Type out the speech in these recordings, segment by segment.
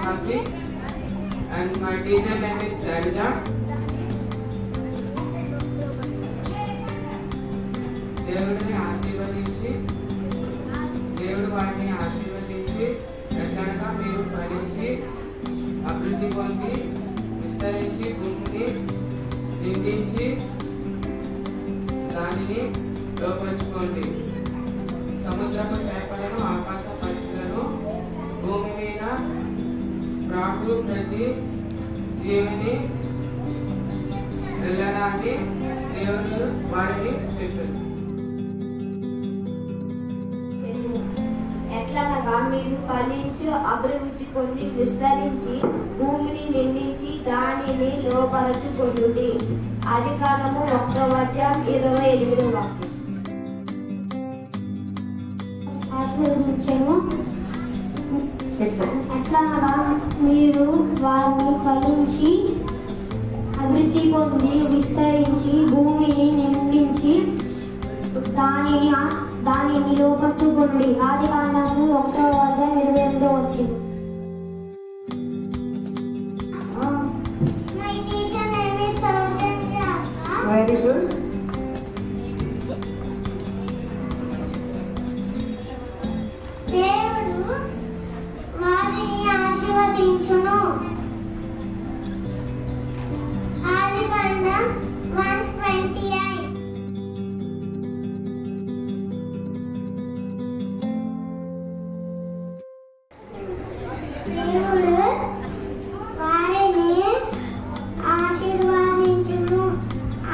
Hardik and my teacher name is Sarija. దేవుడు వారిని ఆశీర్వదించి ఎట్లనగా మీరు ఫలించి అభివృద్ధి పొంది విస్తరించి భూమిని నిండించి దానిని లోపరుచుకోండి. సముద్రపు చేపలను ఆకాశ పక్షులను భూమి మీద ప్రాకు ప్రతి జీవిని వెళ్ళడానికి దేవుడు వారిని చెప్పారు. ఎట్లనగా మీరు ఫలించి అభివృద్ధి పొంది విస్తరించి భూమిని నిండించి దానిని లోపరచుకొనుడి. ఆదికాండము 1:28. ఆశీర్వదించెను. ఎట్లనగా మీరు వారిని ఫలించి అభివృద్ధి పొంది విస్తరించి భూమిని నిండించి దానిని లోపరుచుకోండి. ఆదికాండము 1:28 వచ్చింది. Very good. దేవుడు వారిని ఆశీర్వదించును. ఆదికాండం 1:28. దేవుడు వారిని ఆశీర్వదించును.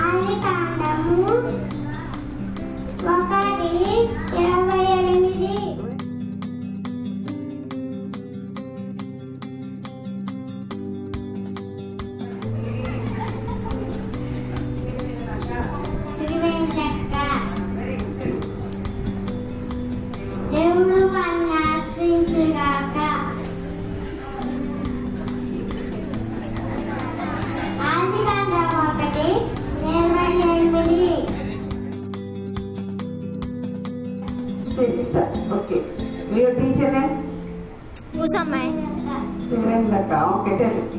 ఆదికాండము 1:28. దేవుడు వారిని ఆశ్రయించుగాక. ఆదికాండం 1:28. Okay. Your teacher name? Usamai. Sivendaka. Okay, tell it.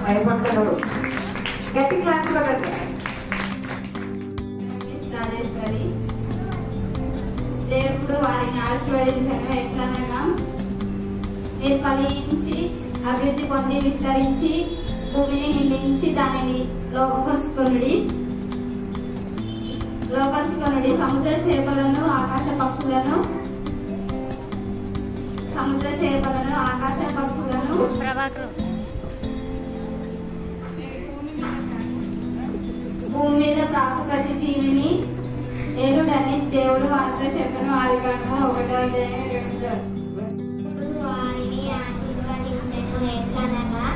భయపడతాడు. గట్టి క్లాస్ లో రాజేశ్వరి. దేవుడు వారిని ఆశీర్వదించను. ఎట్లనగా మీరు ఫలించి అభివృద్ధి పొంది విస్తరించి భూమిని నిండించి దానిని లోపరుచుకొనుడి. సముద్ర చేపలను ఆకాశ పక్షులను భూమి మీద ప్రాకు ప్రతి జీవిని ఏలుడని దేవుడు వారితో చెప్పను. ఆదికాండము 1:28. వారిని ఆశీర్వదించెను. ఎట్లనగా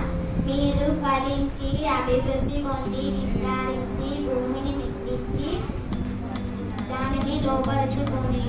మీరు ఫలించి అభివృద్ధి పొంది విస్తరించి భూమిని నిండించి దానిని లోపరుచుకొని